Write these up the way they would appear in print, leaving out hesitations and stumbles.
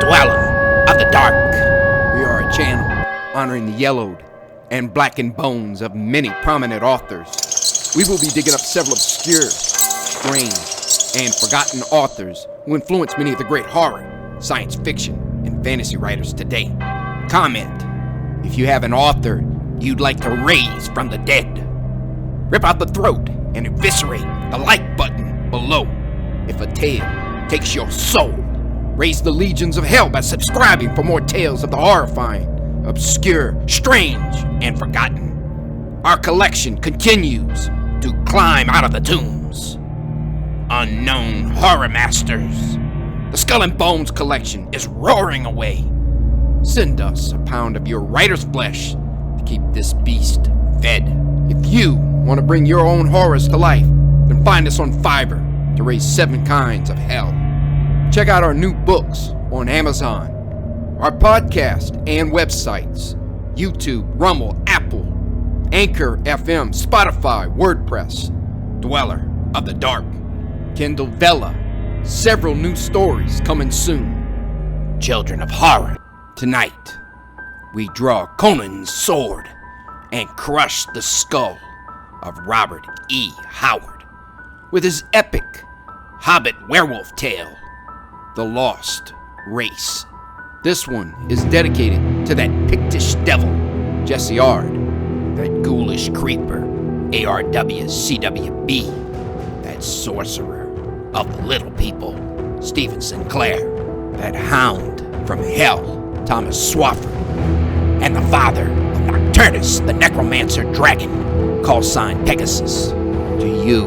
dweller of the dark. We are a channel honoring the yellowed and blackened bones of many prominent authors. We will be digging up several obscure, strange, and forgotten authors who influenced many of the great horror, science fiction, and fantasy writers today. Comment if you have an author you'd like to raise from the dead. Rip out the throat and eviscerate the like button below if a tale takes your soul. Raise the legions of hell by subscribing for more tales of the horrifying, obscure, strange, and forgotten. Our collection continues to climb out of the tombs. Unknown horror masters. The Skull and Bones collection is roaring away. Send us a pound of your writer's flesh to keep this beast fed. If you want to bring your own horrors to life, then find us on Fiverr to raise 7 kinds of hell. Check out our new books on Amazon, our podcast and websites, YouTube, Rumble, Apple, Anchor FM, Spotify, WordPress, Dweller of the Dark, Kindle Vella, several new stories coming soon. Children of Horror. Tonight, we draw Conan's sword and crush the skull of Robert E. Howard with his epic Hobbit Werewolf tale, The Lost Race. This one is dedicated to that Pictish devil, Jesse Ard, that ghoulish creeper, ARWCWB, that sorcerer of the little people, Stephen Sinclair, that hound from hell, Thomas Swafford, and the father of Nocturnus, the necromancer dragon, call sign Pegasus. To you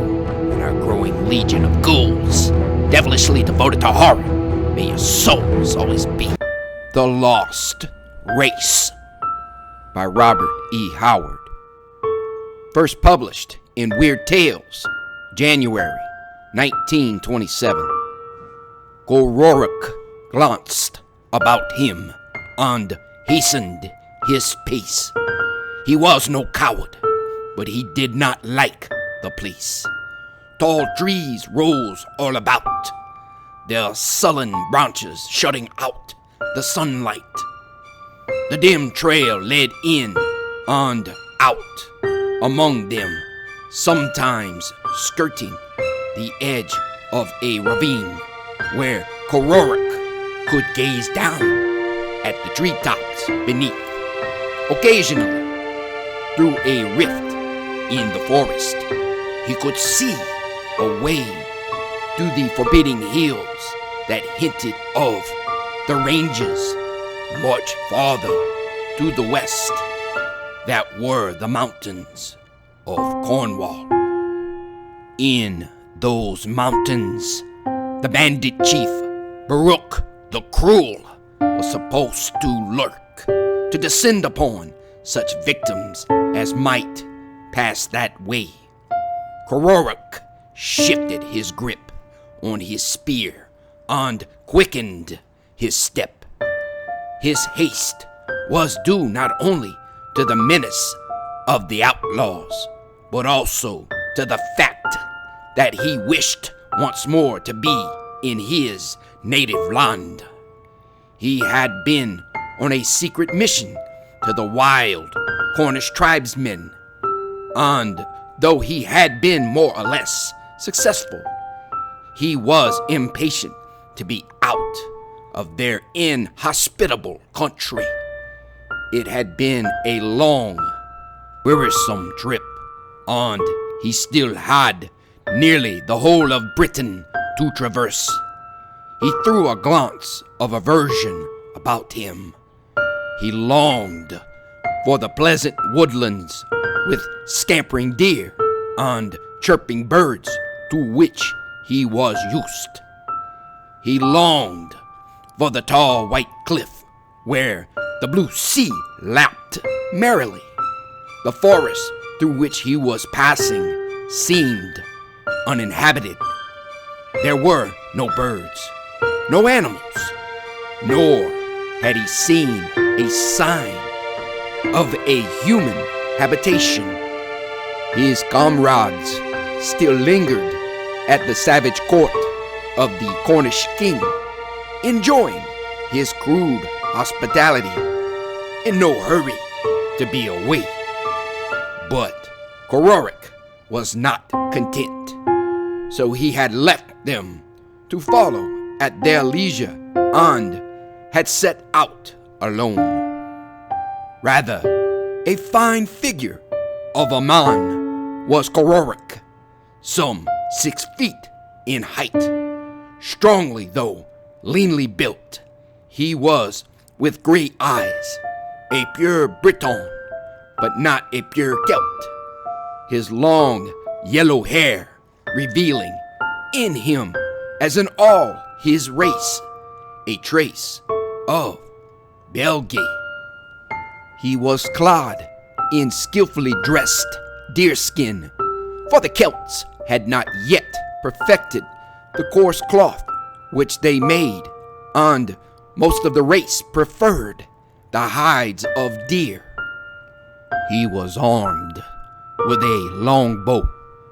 and our growing legion of ghouls, devilishly devoted to horror, may your souls always be. The Lost Race by Robert E. Howard. First published in Weird Tales, January 1927. Gororok glanced about him and hastened his pace. He was no coward, but he did not like the place. Tall trees rose all about, their sullen branches shutting out the sunlight. The dim trail led in and out among them, sometimes skirting the edge of a ravine where Gororok could gaze down at the treetops beneath. Occasionally, through a rift in the forest, he could see a way to the forbidding hills that hinted of the ranges much farther to the west that were the mountains of Cornwall. In those mountains, the bandit chief, Baruch the Cruel, was supposed to lurk, to descend upon such victims as might pass that way. Gororok shifted his grip on his spear and quickened his step. His haste was due not only to the menace of the outlaws, but also to the fact that he wished once more to be in his native land. He had been on a secret mission to the wild Cornish tribesmen, and though he had been more or less successful, he was impatient to be out of their inhospitable country. It had been a long, wearisome trip, and he still had nearly the whole of Britain to traverse. He threw a glance of aversion about him. He longed for the pleasant woodlands with scampering deer and chirping birds to which he was used. He longed for the tall white cliff where the blue sea lapped merrily. The forest through which he was passing seemed uninhabited. There were no birds, no animals, nor had he seen a sign of a human habitation. His comrades still lingered at the savage court of the Cornish king, enjoying his crude hospitality, in no hurry to be away. But Cororic was not content, so he had left them to follow at their leisure and had set out alone. Rather, a fine figure of a man was Cororic, some 6 feet in height, strongly though leanly built. He was with gray eyes, a pure Briton, but not a pure Celt. His long yellow hair revealing in him, as in all his race, a trace of Belgae. He was clad in skillfully dressed deerskin, for the Celts had not yet perfected the coarse cloth which they made, and most of the race preferred the hides of deer. He was armed with a long bow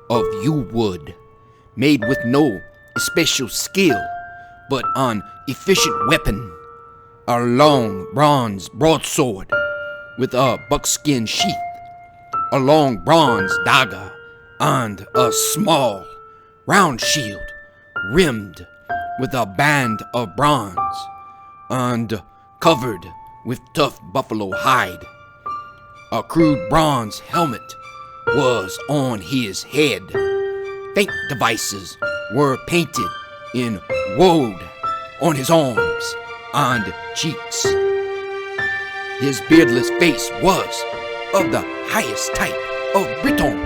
of yew wood, made with no especial skill, but an efficient weapon, a long bronze broadsword with a buckskin sheath, a long bronze dagger, and a small round shield rimmed with a band of bronze and covered with tough buffalo hide. A crude bronze helmet was on his head. Faint devices were painted in woad on his arms and cheeks. His beardless face was of the highest type of Briton,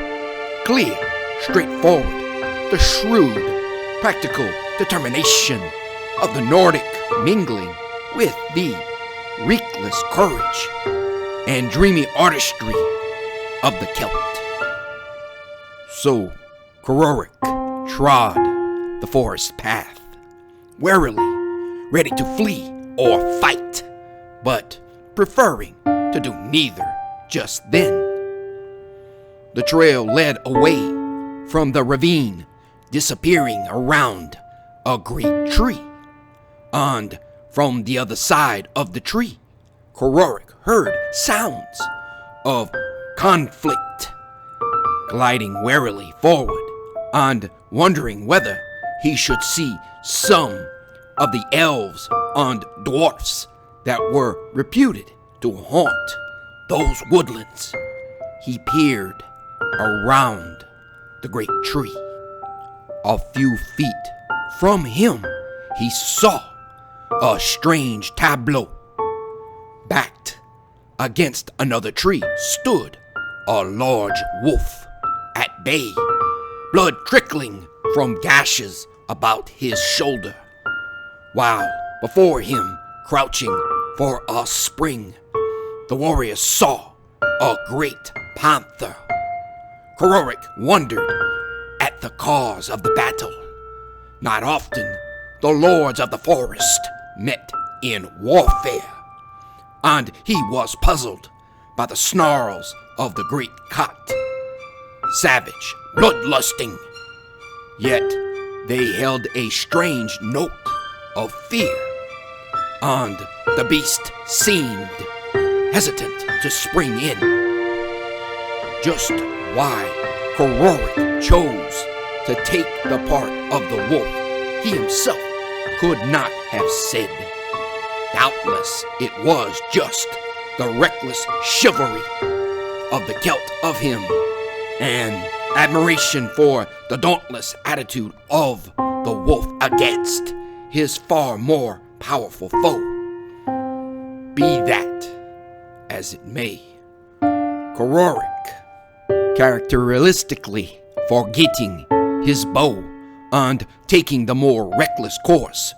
clear, straightforward, the shrewd, practical determination of the Nordic mingling with the reckless courage and dreamy artistry of the Celt. So Cororic trod the forest path, warily, ready to flee or fight, but preferring to do neither just then. The trail led away from the ravine, disappearing around a great tree, and from the other side of the tree, Cororic heard sounds of conflict. Gliding warily forward and wondering whether he should see some of the elves and dwarfs that were reputed to haunt those woodlands, he peered around the great tree. A few feet from him, he saw a strange tableau. Backed against another tree stood a large wolf at bay, blood trickling from gashes about his shoulder, while before him, crouching for a spring, the warrior saw a great panther. Cororic wondered at the cause of the battle. Not often the lords of the forest met in warfare, and he was puzzled by the snarls of the great cat, savage, bloodlusting, yet they held a strange note of fear, and the beast seemed hesitant to spring in. Just why Cororic chose to take the part of the wolf he himself could not have said. Doubtless it was just the reckless chivalry of the Celt of him, and admiration for the dauntless attitude of the wolf against his far more powerful foe. Be that as it may, Cororic, characteristically forgetting his bow and taking the more reckless course,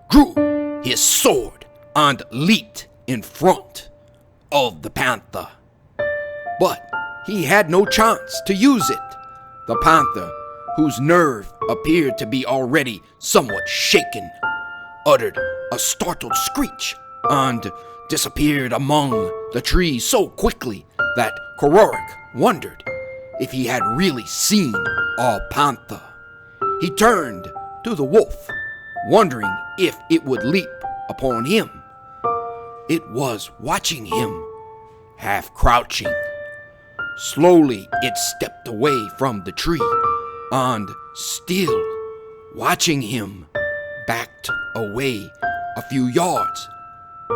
drew his sword and leaped in front of the panther. But he had no chance to use it. The panther, whose nerve appeared to be already somewhat shaken, uttered a startled screech and disappeared among the trees so quickly that Cororic wondered if he had really seen a panther. He turned to the wolf, wondering if it would leap upon him. it was watching him, half crouching. Slowly it stepped away from the tree, and still watching him, backed away a few yards,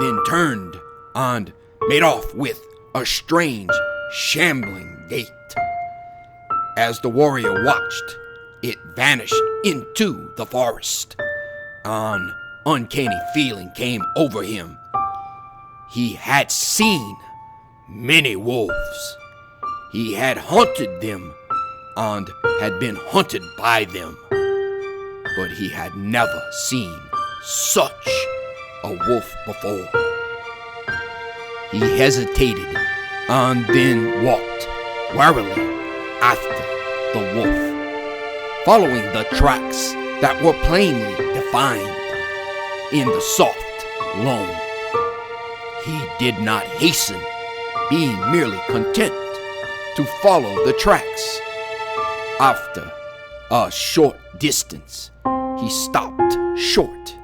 then turned and made off with a strange, shambling gait. As the warrior watched, it vanished into the forest. An uncanny feeling came over him. He had seen many wolves. He had hunted them and had been hunted by them. But he had never seen such a wolf before. He hesitated and then walked warily after the wolf, following the tracks that were plainly defined in the soft loam. He did not hasten, being merely content to follow the tracks. After a short distance, he stopped short,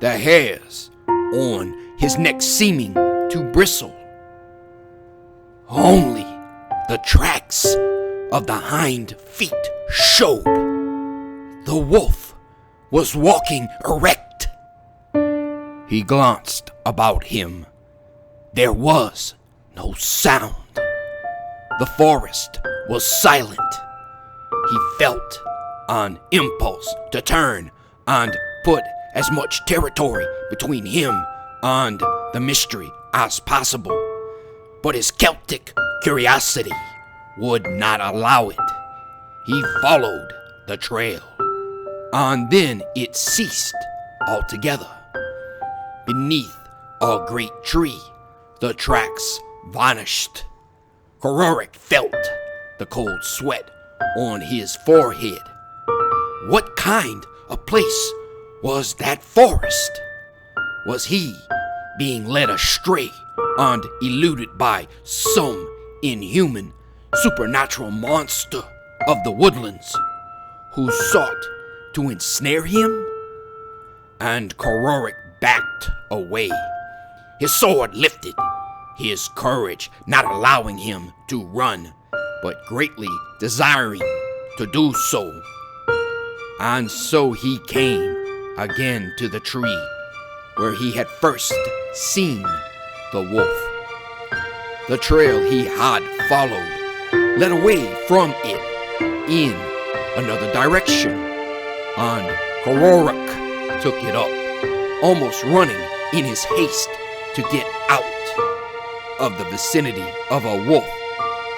the hairs on his neck seeming to bristle. Only the tracks of the hind feet showed. The wolf was walking erect. He glanced about him. There was no sound. The forest was silent. He felt an impulse to turn and put as much territory between him and the mystery as possible, but his Celtic curiosity would not allow it. He followed the trail, and then it ceased altogether. Beneath a great tree, the tracks vanished. Cororic felt the cold sweat on his forehead. What kind of place was that forest? Was he being led astray and eluded by some inhuman, supernatural monster of the woodlands who sought to ensnare him? And Cororic backed away, his sword lifted, his courage not allowing him to run, but greatly desiring to do so. And so he came again to the tree where he had first seen the wolf. The trail he had followed led away from it in another direction, and Cororic took it up, almost running in his haste to get out of the vicinity of a wolf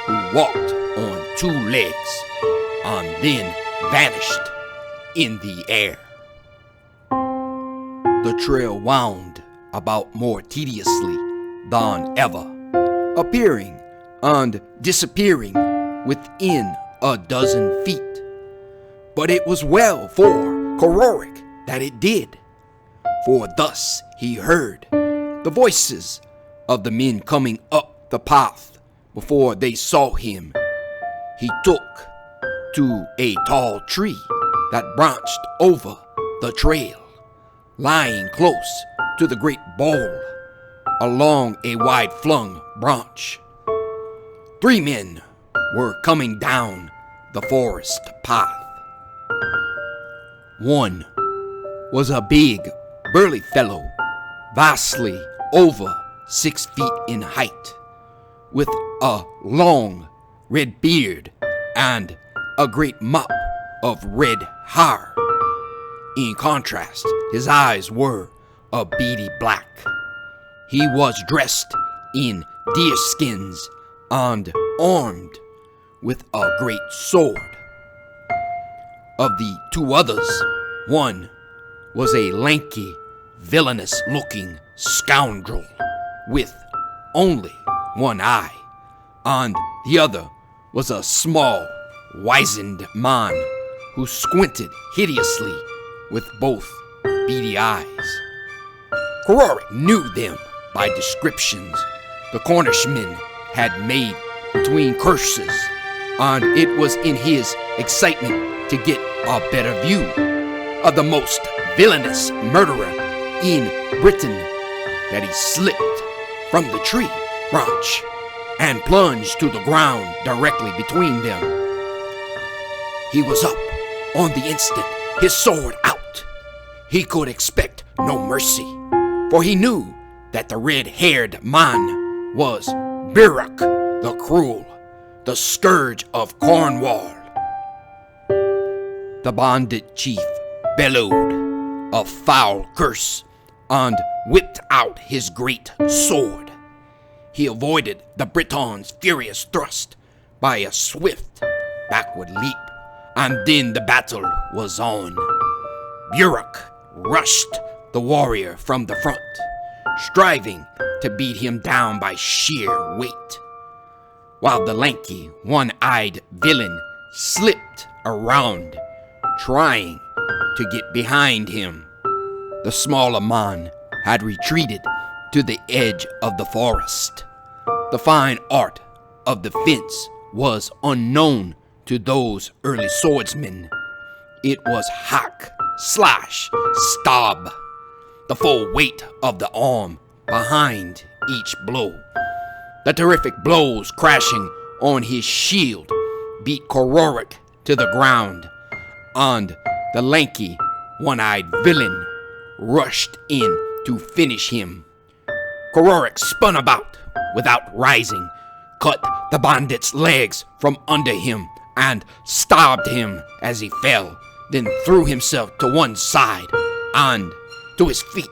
who walked on two legs and then vanished in the air. The trail wound about more tediously than ever, appearing and disappearing within a dozen feet. But it was well for Cororic that it did, for thus he heard the voices of the men coming up the path before they saw him. He took to a tall tree that branched over the trail, lying close to the great bole along a wide-flung branch. 3 men were coming down the forest path. One was a big, burly fellow, vastly over 6 feet in height, with a long red beard and a great mop of red hair. In contrast, his eyes were a beady black. He was dressed in deer skins and armed with a great sword. Of the 2 others, one was a lanky, villainous-looking scoundrel with only 1 eye, and the other was a small, wizened man who squinted hideously with both beady eyes. Cororic knew them by descriptions the Cornishmen had made between curses, and it was in his excitement to get a better view of the most villainous murderer in Britain that he slipped from the tree branch and plunged to the ground directly between them. He was up on the instant, his sword out. He could expect no mercy, for he knew that the red-haired man was Burrow the Cruel, the scourge of Cornwall. The bandit chief bellowed a foul curse and whipped out his great sword. He avoided the Briton's furious thrust by a swift backward leap, and then the battle was on. Burrow rushed the warrior from the front, striving to beat him down by sheer weight, while the lanky, one-eyed villain slipped around, trying to get behind him. The smaller man had retreated to the edge of the forest. The fine art of the fence was unknown to those early swordsmen. It was hack, slash, stab, the full weight of the arm behind each blow. The terrific blows crashing on his shield beat Cororic to the ground, and the lanky, one-eyed villain rushed in to finish him. Cororic spun about without rising, cut the bandit's legs from under him, and stabbed him as he fell, then threw himself to one side and to his feet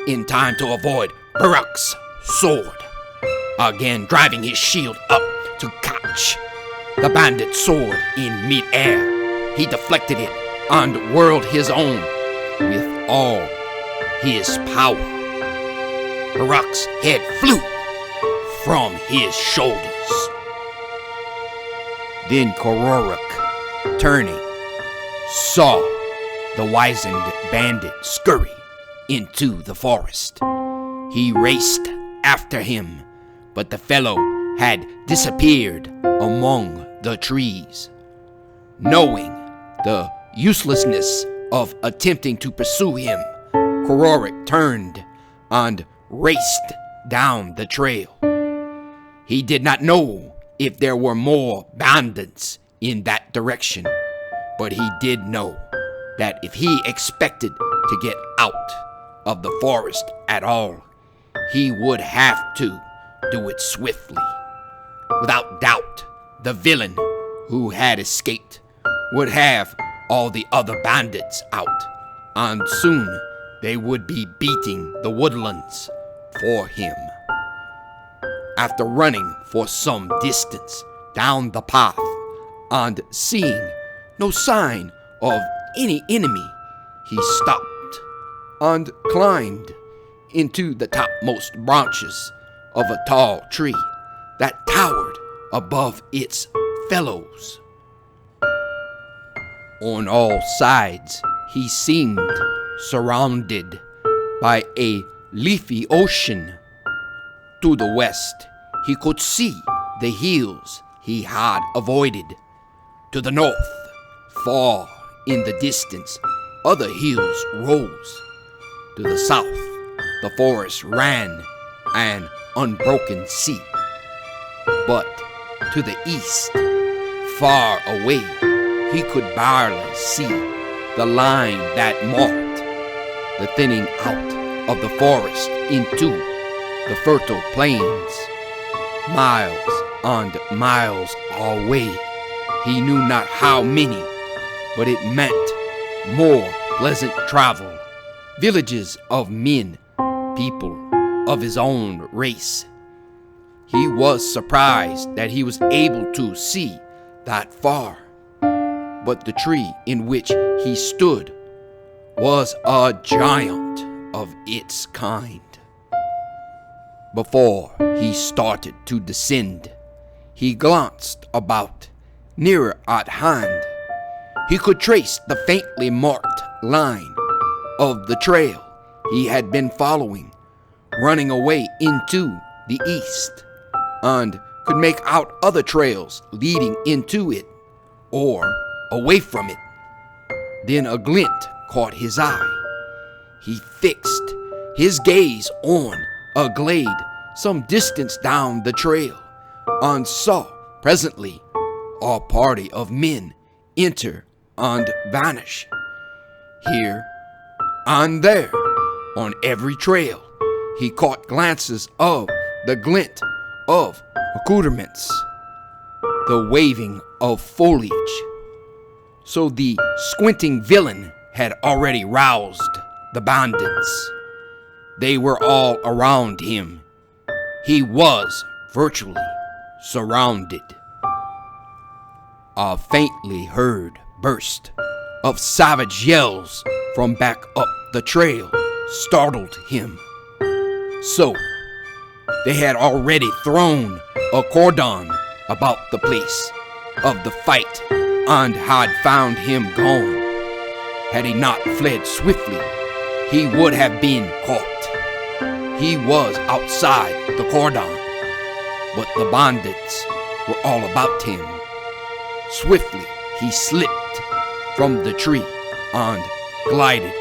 in time to avoid Burrow's sword, again driving his shield up to catch the bandit's sword in mid-air. He deflected it and whirled his own with all his power. Burrow's head flew from his shoulders. Then Cororic, turning, saw the wizened bandit scurry into the forest. He raced after him, but the fellow had disappeared among the trees. Knowing the uselessness of attempting to pursue him, Cororic turned and raced down the trail. He did not know if there were more bandits in that direction, but he did know that if he expected to get out of the forest at all, he would have to do it swiftly. Without doubt, the villain who had escaped would have all the other bandits out, and soon they would be beating the woodlands for him. After running for some distance down the path and seeing no sign of any enemy, he stopped and climbed into the topmost branches of a tall tree that towered above its fellows. On all sides, he seemed surrounded by a leafy ocean. To the west, he could see the hills he had avoided. To the north, far in the distance, other hills rose. To the south, the forest ran an unbroken sea. But to the east, far away, he could barely see the line that marked the thinning out of the forest into the fertile plains. Miles and miles away, he knew not how many, but it meant more pleasant travel. Villages of men, people of his own race. He was surprised that he was able to see that far, but the tree in which he stood was a giant of its kind. Before he started to descend, he glanced about. Nearer at hand, he could trace the faintly marked line of the trail he had been following, running away into the east, and could make out other trails leading into it or away from it. Then a glint caught his eye. He fixed his gaze on a glade some distance down the trail, and saw presently a party of men enter and vanish. Here and there, on every trail, he caught glances of the glint of accoutrements, the waving of foliage. So the squinting villain had already roused the bandits. They were all around him. He was virtually surrounded. A faintly heard burst of savage yells from back up the trail startled him. So, they had already thrown a cordon about the place of the fight and had found him gone. Had he not fled swiftly, he would have been caught. He was outside the cordon, but the bandits were all about him. Swiftly he slipped from the tree and glided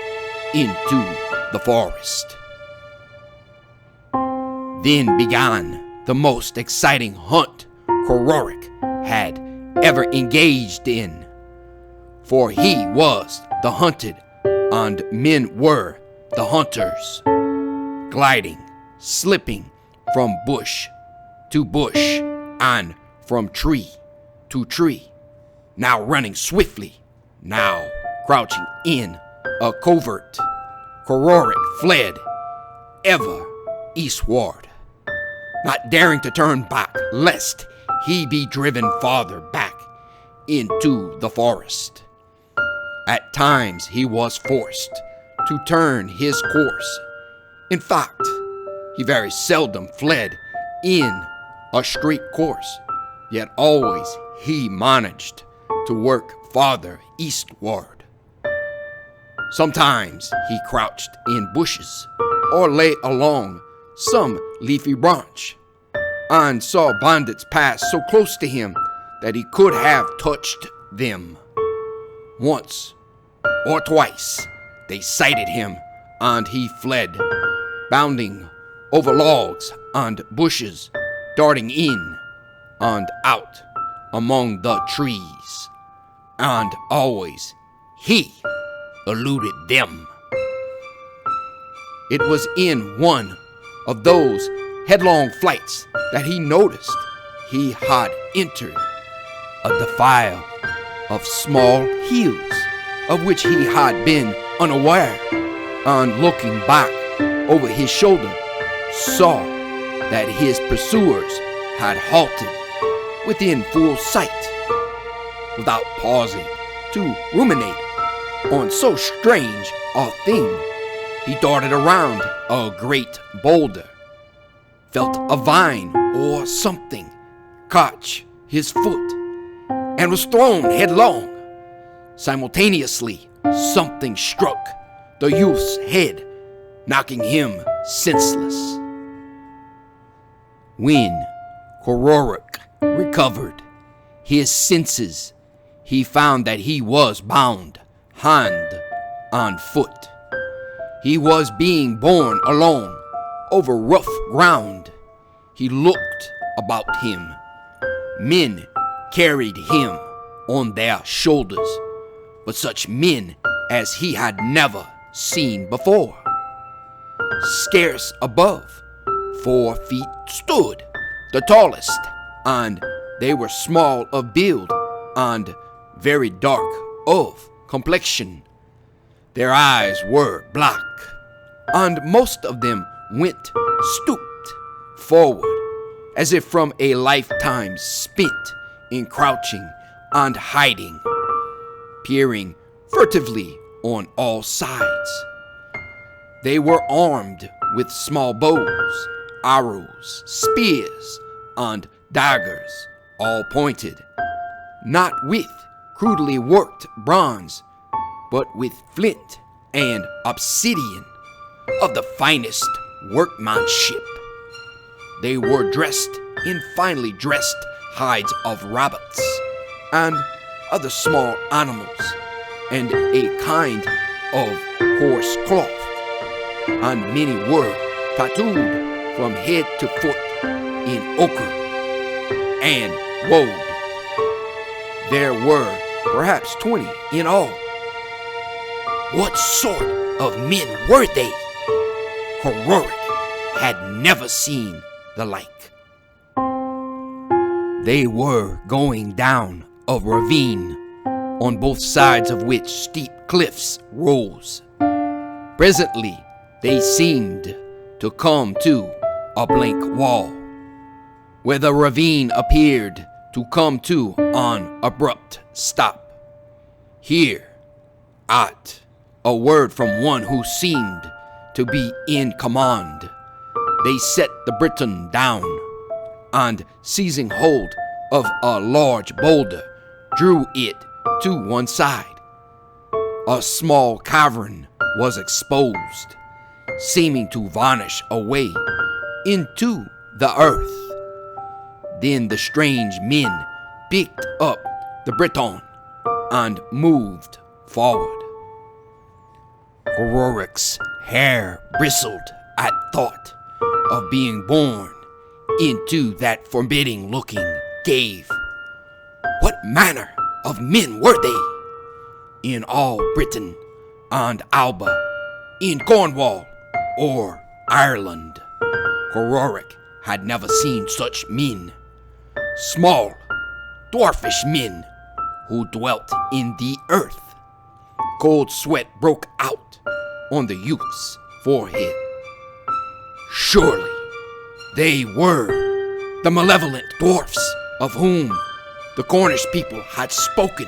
into the forest. Then began the most exciting hunt Cororic had ever engaged in, for he was the hunted and men were the hunters, gliding, slipping from bush to bush and from tree to tree, now running swiftly, now crouching in a covert. Cororic fled ever eastward, not daring to turn back lest he be driven farther back into the forest. At times he was forced to turn his course. In fact, he very seldom fled in a straight course, yet always he managed to work farther eastward. Sometimes he crouched in bushes or lay along some leafy branch and saw bandits pass so close to him that he could have touched them. Once or twice they sighted him and he fled, bounding over logs and bushes, darting in and out among the trees, and always he eluded them. It was in one of those headlong flights that he noticed he had entered a defile of small hills of which he had been unaware, and looking back over his shoulder saw that his pursuers had halted within full sight. Without pausing to ruminate on so strange a thing, he darted around a great boulder, felt a vine or something catch his foot, and was thrown headlong. Simultaneously, something struck the youth's head, knocking him senseless. When Cororic recovered his senses, he found that he was bound hand and foot. He was being borne along over rough ground. He looked about him. Men carried him on their shoulders, but such men as he had never seen before. Scarce above 4 feet stood the tallest, and they were small of build and very dark of complexion. Their eyes were black, and most of them went stooped forward, as if from a lifetime spent in crouching and hiding, peering furtively on all sides. They were armed with small bows, arrows, spears, and daggers, all pointed, not with crudely worked bronze, but with flint and obsidian of the finest workmanship. They were dressed in finely dressed hides of rabbits and other small animals, and a kind of coarse cloth. and many were tattooed from head to foot in ochre and woad. There were perhaps 20 in all. What sort of men were they? Heroic had never seen the like. They were going down a ravine, on both sides of which steep cliffs rose. Presently, they seemed to come to a blank wall, where the ravine appeared to come to an abrupt stop. Here, at a word from one who seemed to be in command, they set the Briton down, and seizing hold of a large boulder, drew it to one side. A small cavern was exposed, seeming to vanish away into the earth. Then the strange men picked up the Briton and moved forward. Rorik's hair bristled at thought of being born into that forbidding-looking cave. What manner of men were they? In all Britain and Alba, in Cornwall or Ireland, Rorik had never seen such men. Small, dwarfish men who dwelt in the earth. Cold sweat broke out on the youth's forehead. Surely they were the malevolent dwarfs of whom the Cornish people had spoken,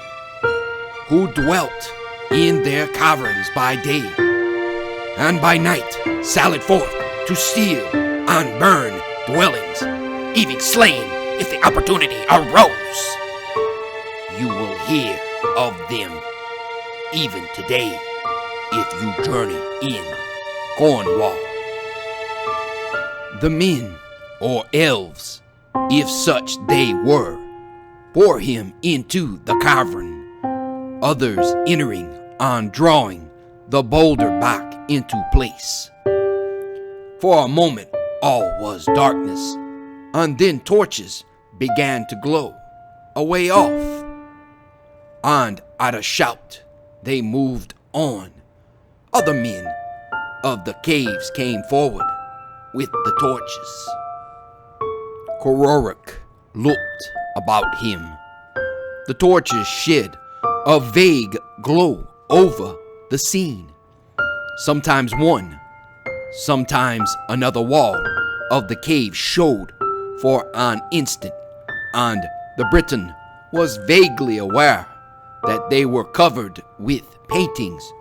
who dwelt in their caverns by day, and by night sallied forth to steal and burn dwellings, even slain if the opportunity arose. You will hear of them even today if you journey in Cornwall. The men, or elves, if such they were, bore him into the cavern, others entering and drawing the boulder back into place. For a moment all was darkness, and then torches began to glow a way off, and at a shout they moved on. Other men of the caves came forward with the torches. Rorik looked about him. The torches shed a vague glow over the scene. Sometimes one, sometimes another wall of the cave showed for an instant, and the Briton was vaguely aware that they were covered with paintings,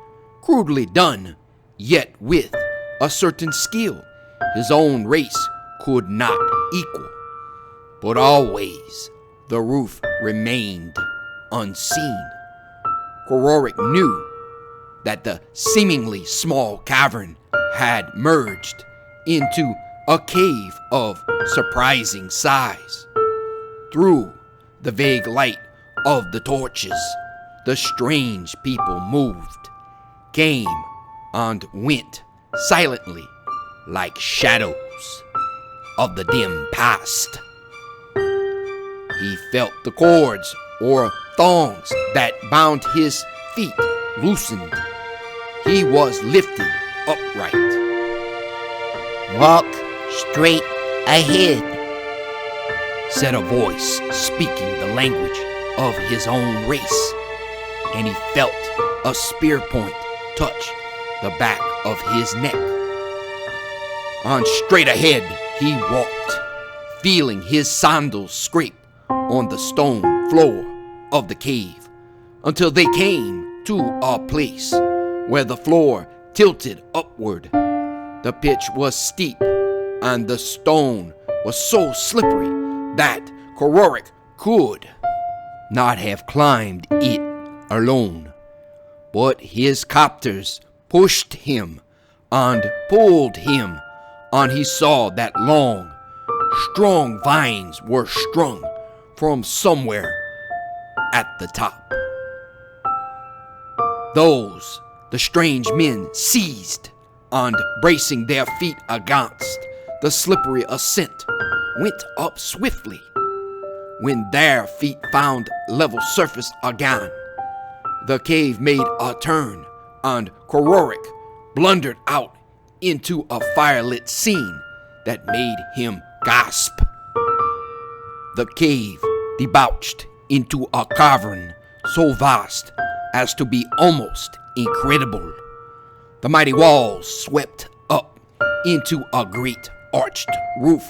crudely done, yet with a certain skill his own race could not equal. But always the roof remained unseen. Rorik knew that the seemingly small cavern had merged into a cave of surprising size. Through the vague light of the torches, the strange people moved, came and went silently like shadows of the dim past. He felt the cords or thongs that bound his feet loosened. He was lifted upright. "Walk straight ahead," said a voice speaking the language of his own race, and he felt a spear point touch the back of his neck. On straight ahead he walked, feeling his sandals scrape on the stone floor of the cave, until they came to a place where the floor tilted upward. The pitch was steep, and the stone was so slippery that Rorik could not have climbed it alone. But his captors pushed him and pulled him, and he saw that long, strong vines were strung from somewhere at the top. Those the strange men seized and bracing their feet against the slippery ascent, went up swiftly. When their feet found level surface again, the cave made a turn, and Kororek blundered out into a firelit scene that made him gasp. The cave debouched into a cavern so vast as to be almost incredible. The mighty walls swept up into a great arched roof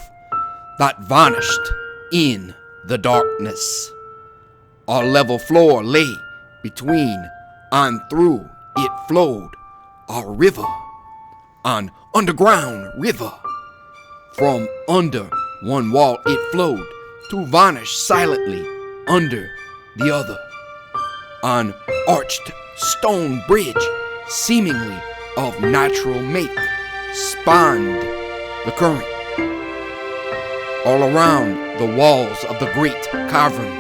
that vanished in the darkness. A level floor lay between, and through it flowed a river, an underground river. From under one wall it flowed to vanish silently under the other. An arched stone bridge, seemingly of natural make, spanned the current. All around the walls of the great cavern,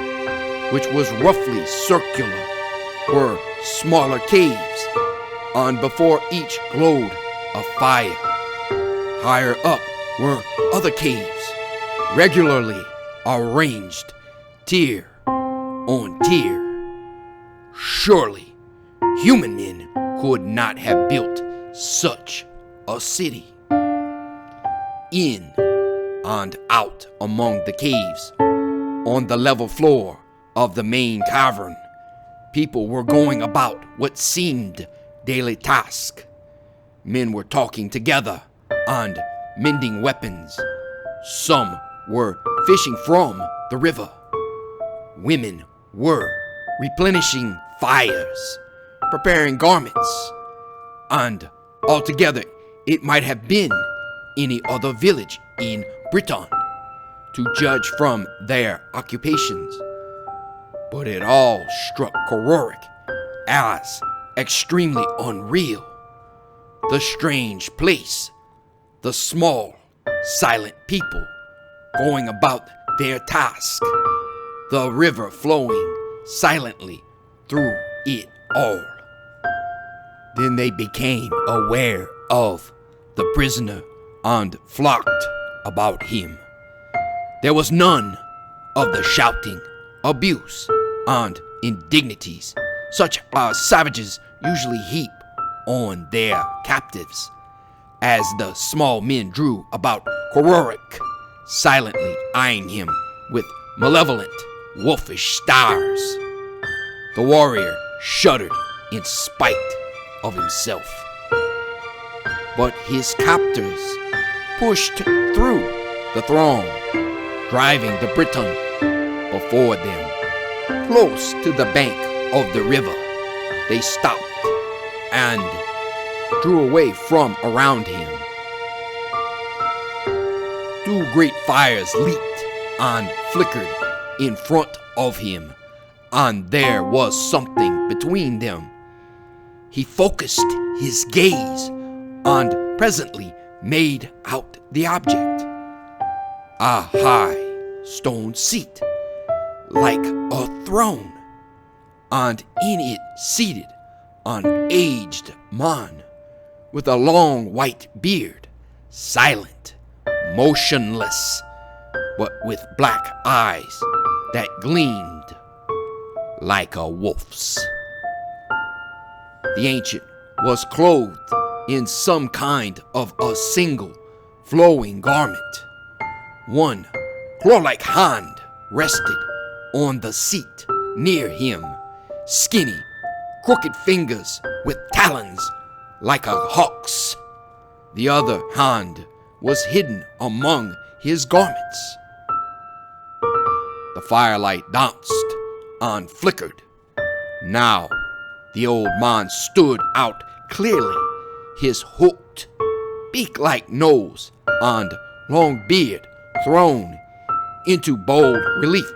which was roughly circular, were smaller caves, and before each glowed a fire. Higher up were other caves, regularly arranged tier on tier. Surely human men could not have built such a city. In and out among the caves, on the level floor of the main cavern, people were going about what seemed daily task. Men were talking together and mending weapons. Some were fishing from the river. Women were replenishing fires, preparing garments, and altogether it might have been any other village in Briton, to judge from their occupations. But it all struck Kororek as extremely unreal. The strange place, the small, silent people going about their task, the river flowing silently through it all. Then they became aware of the prisoner and flocked about him. There was none of the shouting, abuse, and indignities such as savages usually heap on their captives, as the small men drew about Kororek, silently eyeing him with malevolent, wolfish stars. The warrior shuddered in spite of himself. But his captors pushed through the throng, driving the Briton before them. Close to the bank of the river, they stopped and drew away from around him. Two great fires leaped and flickered in front of him, and there was something between them. He focused his gaze and presently made out the object. A high stone seat, like a throne, and in it seated an aged man with a long white beard, silent, motionless, but with black eyes that gleamed like a wolf's. The ancient was clothed in some kind of a single flowing garment. One claw-like hand rested on the seat near him, skinny, crooked fingers with talons like a hawk's. The other hand was hidden among his garments. The firelight danced and flickered. Now the old man stood out clearly, his hooked, beak-like nose and long beard thrown into bold relief.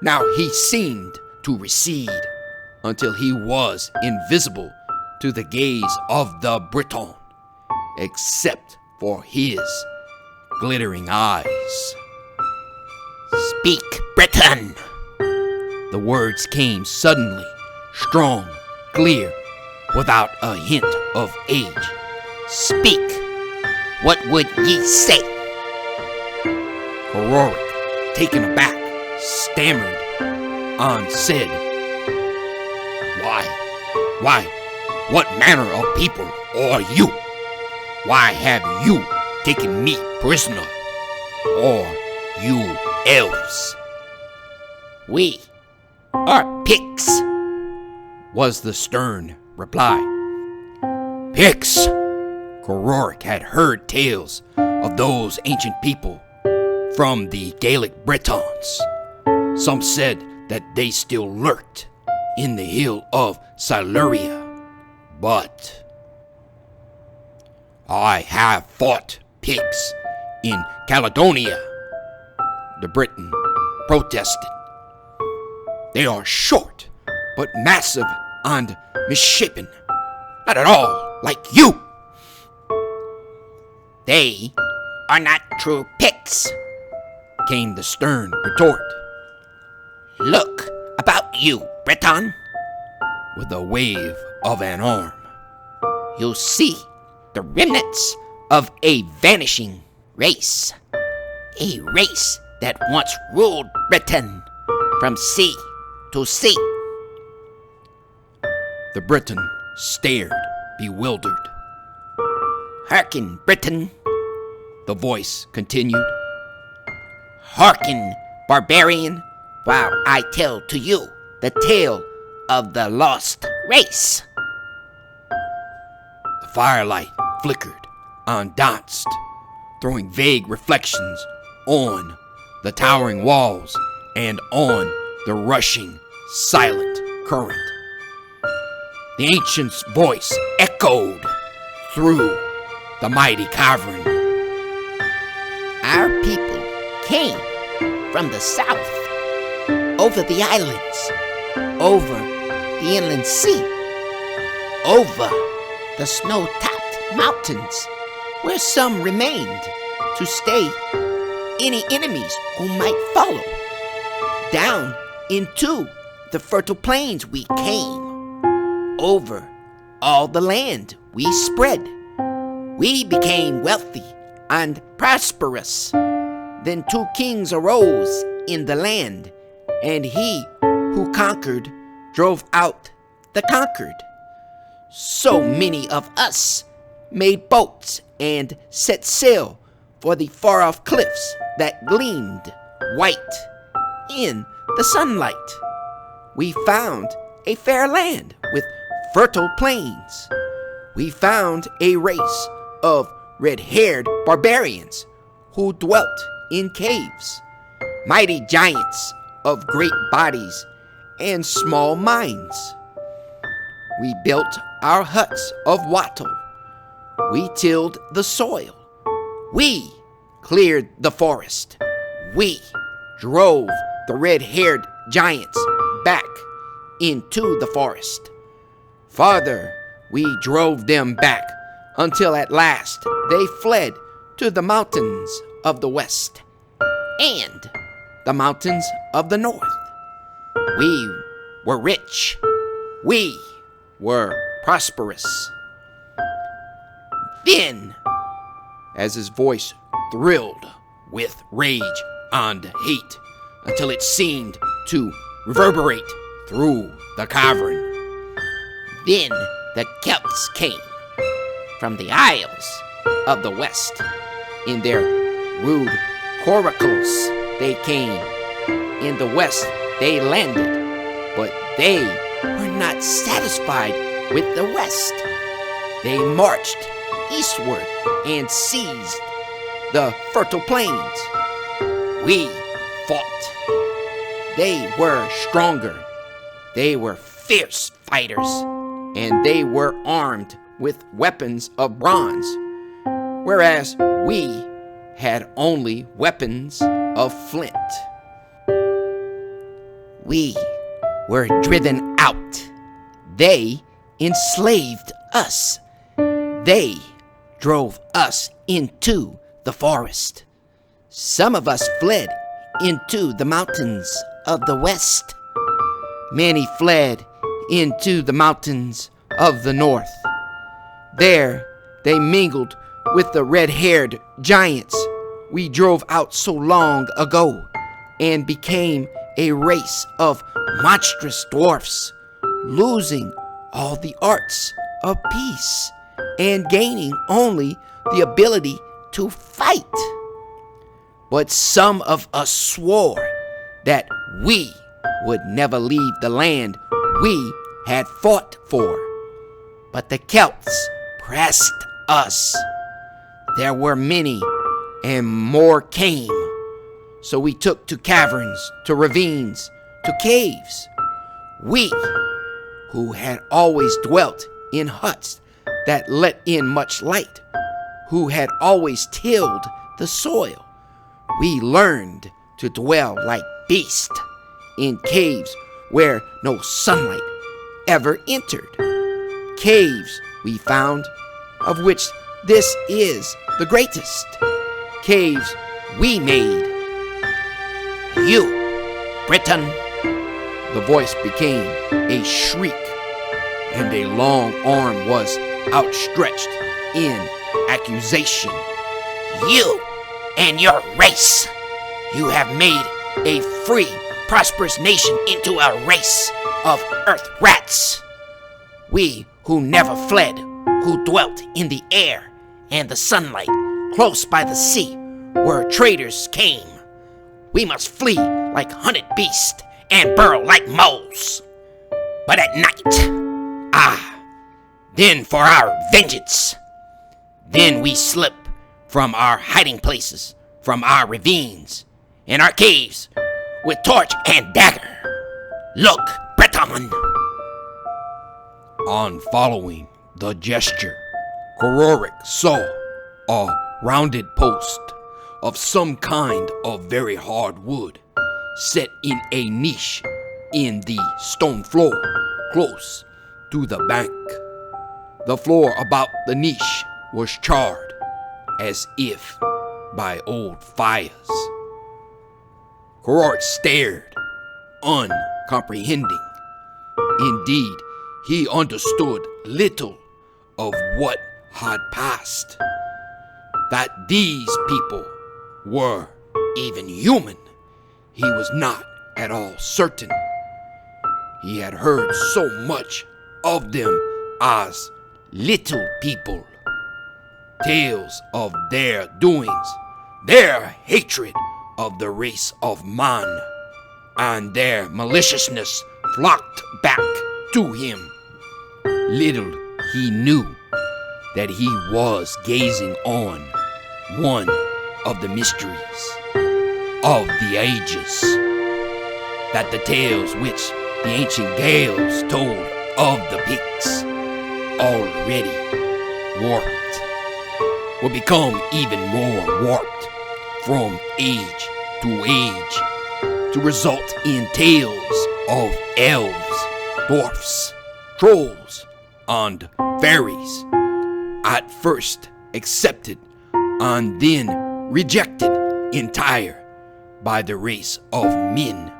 Now he seemed to recede until he was invisible to the gaze of the Briton, except for his glittering eyes. Speak, Briton! The words came suddenly, strong, clear, without a hint of age. Speak. What would ye say? Rorik, taken aback, stammered, and said, Why, what manner of people are you? Why have you taken me prisoner? Or you elves? We are Picts, was the stern reply. Picts! Rorik had heard tales of those ancient people from the Gaelic Britons. Some said that they still lurked in the hill of Siluria, but I have fought Picts in Caledonia, the Briton protested. They are short, but massive and misshapen, not at all like you. They are not true Picts, came the stern retort. Look about you, Briton. With a wave of an arm. You'll see the remnants of a vanishing race. A race that once ruled Britain from sea to sea. The Briton stared, bewildered. Hearken, Briton, the voice continued. Hearken, barbarian, while I tell to you the tale of the lost race. The firelight flickered and danced, throwing vague reflections on the towering walls and on the rushing, silent current. The ancient's voice echoed through the mighty cavern. Our people came from the south, over the islands, over the inland sea, over the snow-topped mountains, where some remained to stay any enemies who might follow. Down into the fertile plains we came, over all the land we spread. We became wealthy and prosperous. Then 2 kings arose in the land, and he who conquered drove out the conquered. So many of us made boats and set sail for the far-off cliffs that gleamed white in the sunlight. We found a fair land with fertile plains. We found a race of red-haired barbarians who dwelt in caves, mighty giants of great bodies and small minds. We built our huts of wattle. We tilled the soil. We cleared the forest. We drove the red-haired giants back into the forest. Farther, we drove them back until at last they fled to the mountains of the west and the mountains of the north. We were rich. We were prosperous. Then, as his voice thrilled with rage and hate until it seemed to reverberate through the cavern, then the Celts came from the isles of the west. In their rude coracles they came. In the west they landed, but they were not satisfied with the west. They marched eastward and seized the fertile plains. We fought. They were stronger. They were fierce fighters, and they were armed with weapons of bronze, whereas we had only weapons of flint. We were driven out. They enslaved us. They drove us into the forest. Some of us fled into the mountains of the west. Many fled into the mountains of the north. There They mingled with the red-haired giants we drove out so long ago, and became a race of monstrous dwarfs, losing all the arts of peace and gaining only the ability to fight. But some of us swore that we would never leave the land we had fought for. But the Celts pressed us. There were many, and more came. So we took to caverns, to ravines, to caves. We, who had always dwelt in huts that let in much light, who had always tilled the soil, we learned to dwell like beasts in caves where no sunlight ever entered. Caves we found, of which this is the greatest. Caves we made. You, Briton. The voice became a shriek, and a long arm was outstretched in accusation. You and your race, you have made a free, prosperous nation into a race of earth rats. We who never fled, who dwelt in the air and the sunlight, close by the sea, where traders came. We must flee like hunted beasts and burrow like moles. But at night, then for our vengeance. Then we slip from our hiding places, from our ravines and our caves, with torch and dagger. Look, Briton. On following the gesture, Cororic saw a rounded post of some kind of very hard wood set in a niche in the stone floor close to the bank. The floor about the niche was charred as if by old fires. Cororic stared, uncomprehending. Indeed, he understood little of what had passed. That these people were even human, he was not at all certain. He had heard so much of them as little people, tales of their doings, their hatred of the race of man, and their maliciousness flocked back to him. Little he knew that he was gazing on one of the mysteries of the ages, that the tales which the ancient Gales told of the Picts, already warped, will become even more warped from age to age, to result in tales of elves, dwarfs, trolls, and fairies, at first accepted and then rejected entire by the race of men,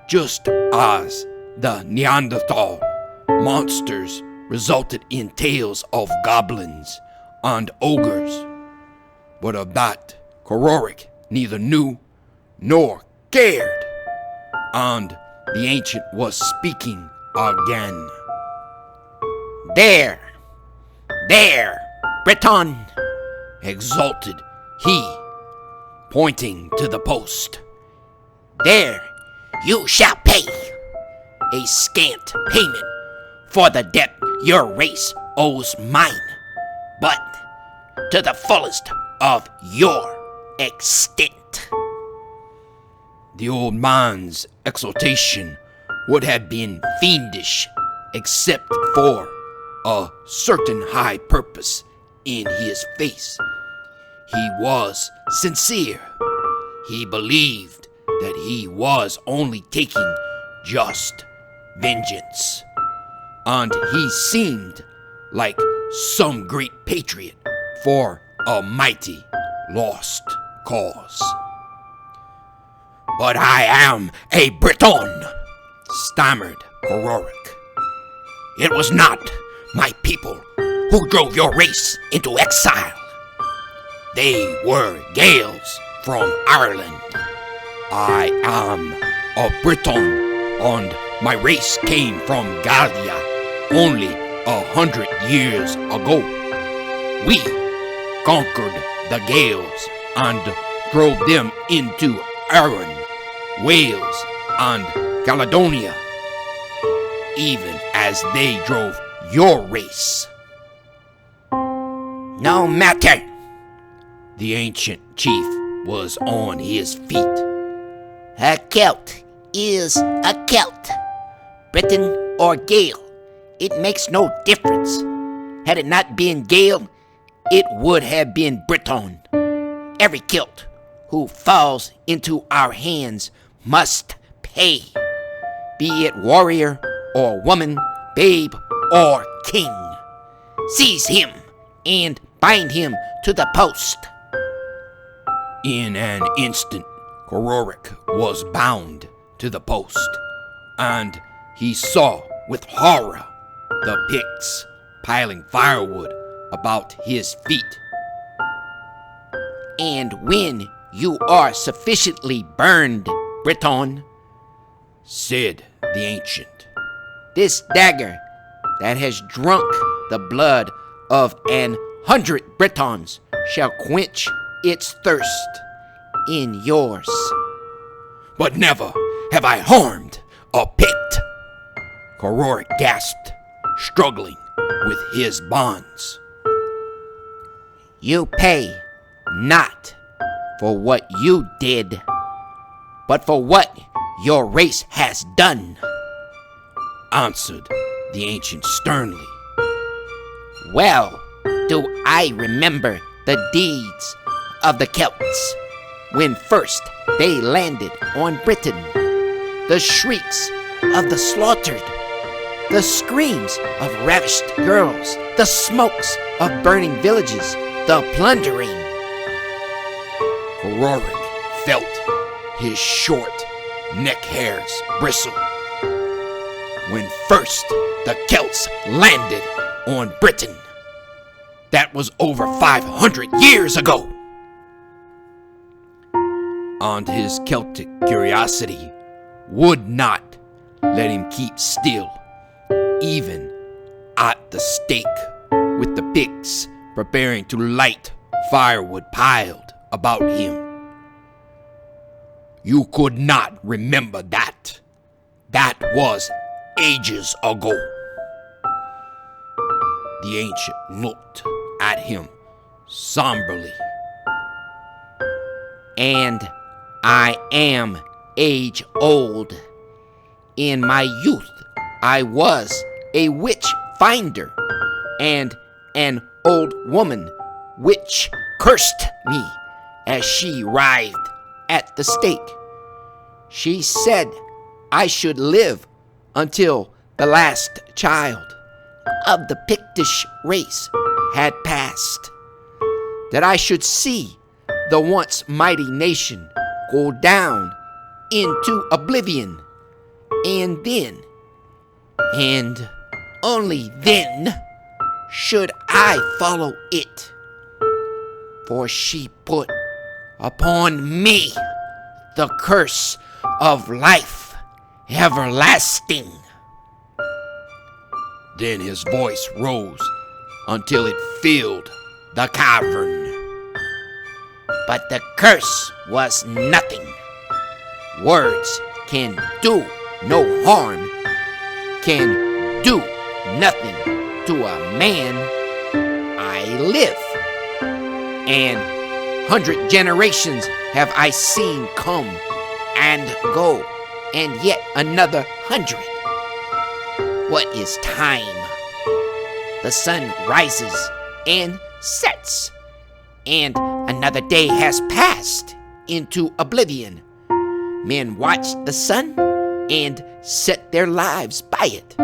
just as the Neanderthal monsters resulted in tales of goblins and ogres. But of that Cororic neither knew nor cared, and the ancient was speaking again. There, Briton, exulted he, pointing to the post. There you shall pay a scant payment for the debt your race owes mine, but to the fullest of your extent. The old man's exultation would have been fiendish except for a certain high purpose in his face. He was sincere. He believed that he was only taking just vengeance, and he seemed like some great patriot for a mighty lost cause. But I am a Briton, stammered Cororic. It was not my people who drove your race into exile. They were Gaels from Ireland. I am a Briton, and my race came from Gallia only 100 years ago. We conquered the Gaels and drove them into Erin, Wales, and Caledonia, even as they drove your race. No matter. The ancient chief was on his feet. A Celt is a Celt. Briton or Gael, it makes no difference. Had it not been Gael, it would have been Briton. Every Celt who falls into our hands must pay, be it warrior or woman, babe or king. Seize him and bind him to the post. In an instant, Cororic was bound to the post, and he saw with horror the Picts piling firewood about his feet. And when you are sufficiently burned, Briton, said the ancient, this dagger that has drunk the blood of 100 Britons shall quench its thirst in yours. But never have I harmed a Pict, Cororic gasped, struggling with his bonds. You pay not for what you did, but for what your race has done, answered the ancient sternly. Well do I remember the deeds of the Celts when first they landed on Britain, the shrieks of the slaughtered, the screams of ravished girls, the smokes of burning villages, the plundering. Cororic felt his short neck hairs bristle when first the Celts landed on Britain. That was over 500 years ago. And his Celtic curiosity would not let him keep still, even at the stake with the Picts preparing to light firewood piled about him. You could not remember that. That was ages ago. The ancient looked at him somberly. And I am age old. In my youth, I was a witch finder, and an old woman which cursed me as she writhed at the stake. She said I should live until the last child of the Pictish race had passed, that I should see the once mighty nation go down into oblivion, and then, and only then, should I follow it. For she put upon me the curse of life everlasting. Then his voice rose until it filled the cavern. But the curse was nothing. Words can do no harm, can do nothing to a man. I live, and 100 generations have I seen come and go, and yet another 100. What is time? The sun rises and sets, and another day has passed into oblivion. Men watch the sun and set their lives by it.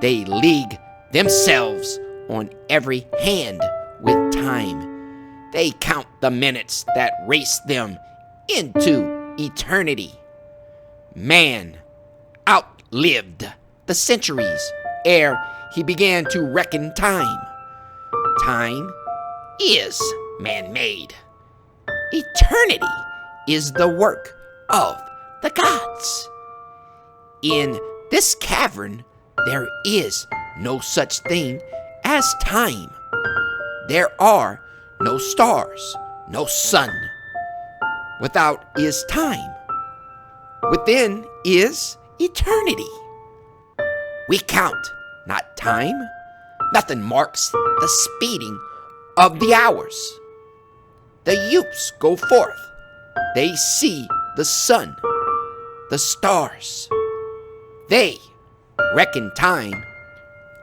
They league themselves on every hand with time. They count the minutes that race them into eternity. Man outlived the centuries ere he began to reckon time. Time is man-made. Eternity is the work of the gods. In this cavern, there is no such thing as time. There are no stars, no sun. Without is time. Within is eternity. We count, not time. Nothing marks the speeding of the hours. The youths go forth. They see the sun, the stars. They reckon time,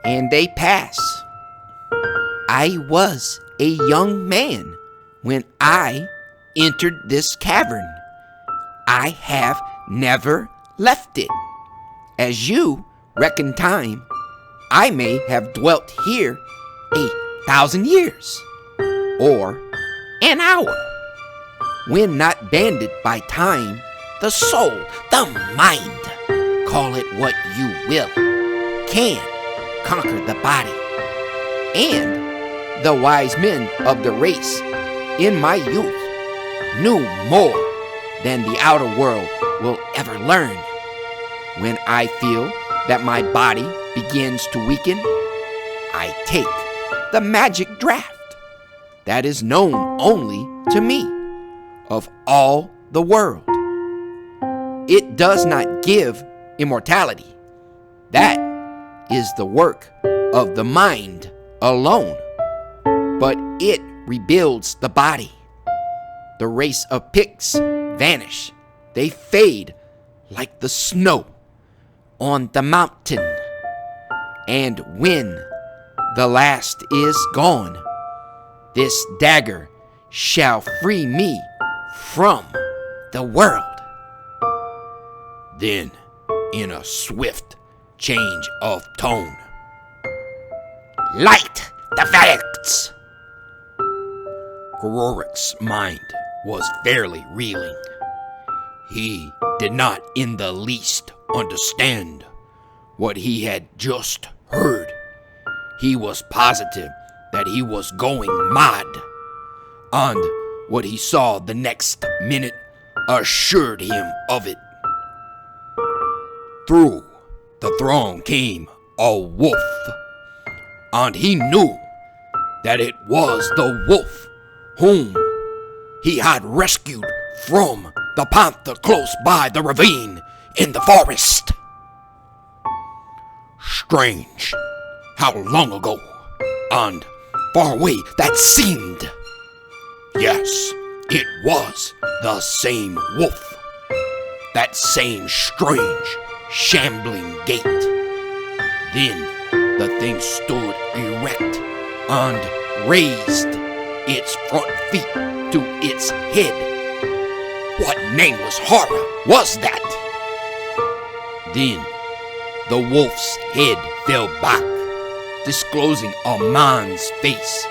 and they pass. I was a young man when I entered this cavern. I have never left it. As you reckon time, I may have dwelt here 1,000 years, or an hour. When not banded by time, the soul, the mind, call it what you will, can conquer the body. And the wise men of the race in my youth knew more than the outer world will ever learn. When I feel that my body begins to weaken, I take the magic draft that is known only to me of all the world. It does not give immortality. That is the work of the mind alone. But it rebuilds the body. The race of Picts vanish. They fade like the snow on the mountain. And when the last is gone, this dagger shall free me from the world. Then, in a swift change of tone, Light the facts! Cororic's mind was fairly reeling. He did not in the least understand what he had just heard. He was positive that he was going mad, and what he saw the next minute assured him of it. Through the throng came a wolf, and he knew that it was the wolf whom he had rescued from the panther close by the ravine in the forest. Strange how long ago and far away that seemed. Yes, it was the same wolf. That same strange, shambling gait. Then the thing stood erect and raised its front feet to its head. What nameless horror was that? Then the wolf's head fell back, disclosing a man's face.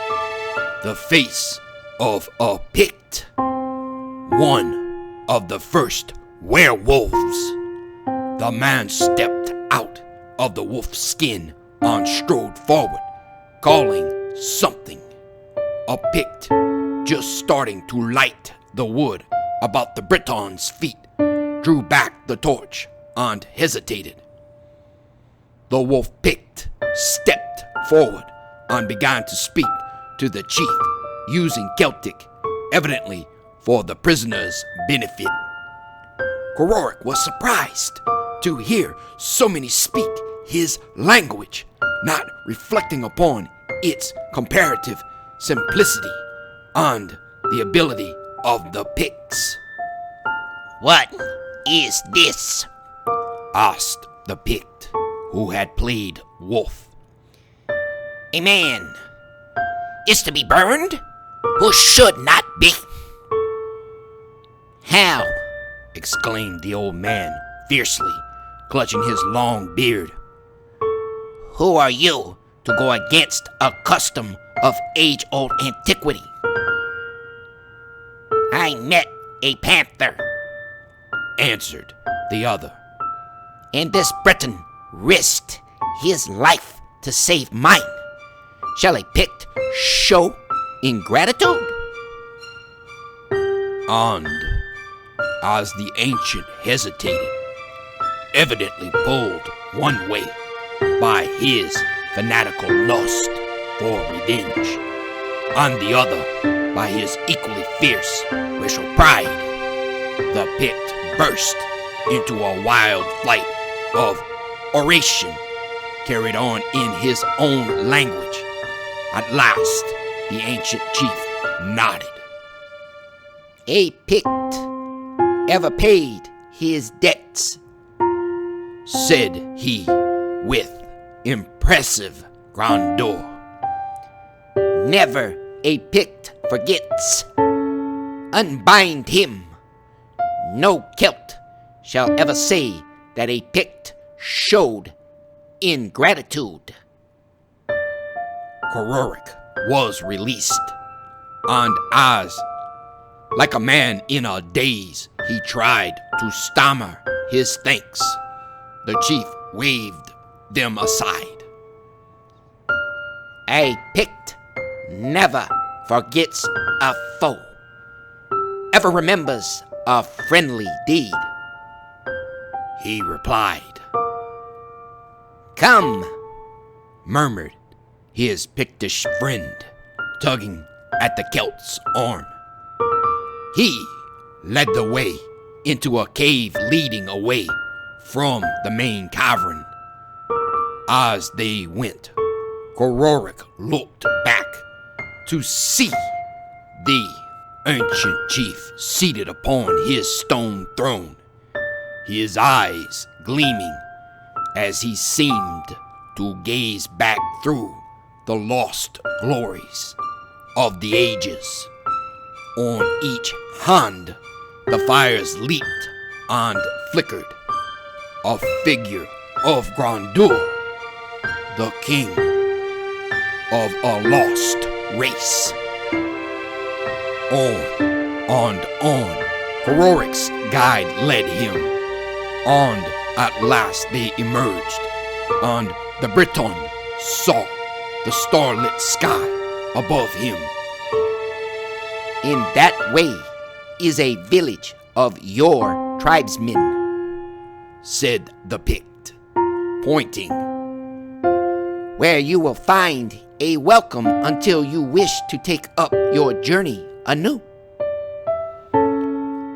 The face of a Pict, one of the first werewolves. The man stepped out of the wolf's skin and strode forward, calling something. A Pict, just starting to light the wood about the Briton's feet, drew back the torch and hesitated. The wolf Pict stepped forward and began to speak to the chief, using Celtic, evidently for the prisoner's benefit. Cororic was surprised to hear so many speak his language, not reflecting upon its comparative simplicity and the ability of the Picts. What is this? Asked the Pict who had played wolf. A man is to be burned who should not be. How? Exclaimed the old man fiercely, clutching his long beard. Who are you to go against a custom of age-old antiquity? I met a panther, answered the other. and this Briton risked his life to save mine. Shall a Pict show ingratitude? And as the ancient hesitated, evidently pulled one way by his fanatical lust for revenge, and the other by his equally fierce racial pride, the Pict burst into a wild flight of oration carried on in his own language. At last, the ancient chief nodded. A Pict ever paid his debts, said he with impressive grandeur. Never a Pict forgets. Unbind him. No Celt shall ever say that a Pict showed ingratitude. Cororic was released, and as, like a man in a daze, he tried to stammer his thanks, the chief waved them aside. A Pict never forgets a foe, ever remembers a friendly deed, he replied. Come, murmured his Pictish friend, tugging at the Celt's arm. He led the way into a cave leading away from the main cavern. As they went, Cororic looked back to see the ancient chief seated upon his stone throne, his eyes gleaming as he seemed to gaze back through the lost glories of the ages. On each hand, the fires leaped and flickered. A figure of grandeur, the king of a lost race. On and on, Cororic's guide led him, and at last they emerged, and the Briton saw the starlit sky above him. In that way is a village of your tribesmen, said the Pict, pointing, where you will find a welcome until you wish to take up your journey anew.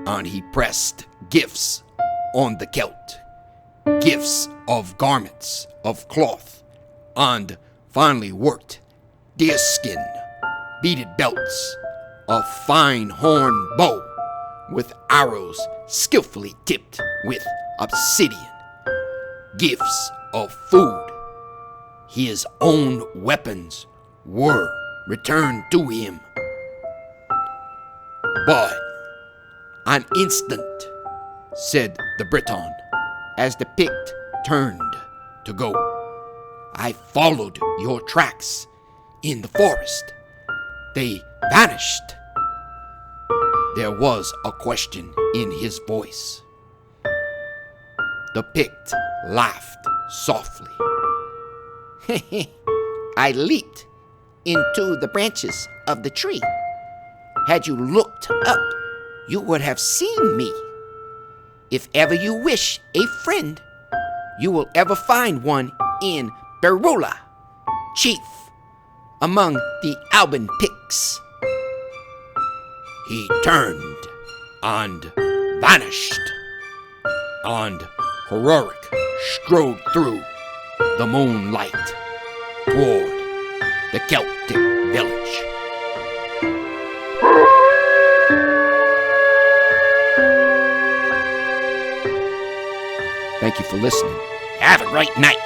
And he pressed gifts on the Celt, gifts of garments of cloth, and finely worked deerskin, beaded belts, a fine horn bow with arrows skillfully tipped with obsidian, gifts of food. His own weapons were returned to him. But an instant, said the Briton, as the Pict turned to go. I followed your tracks in the forest. They vanished. There was a question in his voice. The Pict laughed softly. I leaped into the branches of the tree. Had you looked up, you would have seen me. If ever you wish a friend, you will ever find one in burrow, chief among the Alban Picts. He turned and vanished, and Cororic strode through the moonlight toward the Celtic village. Thank you for listening. Have a great night.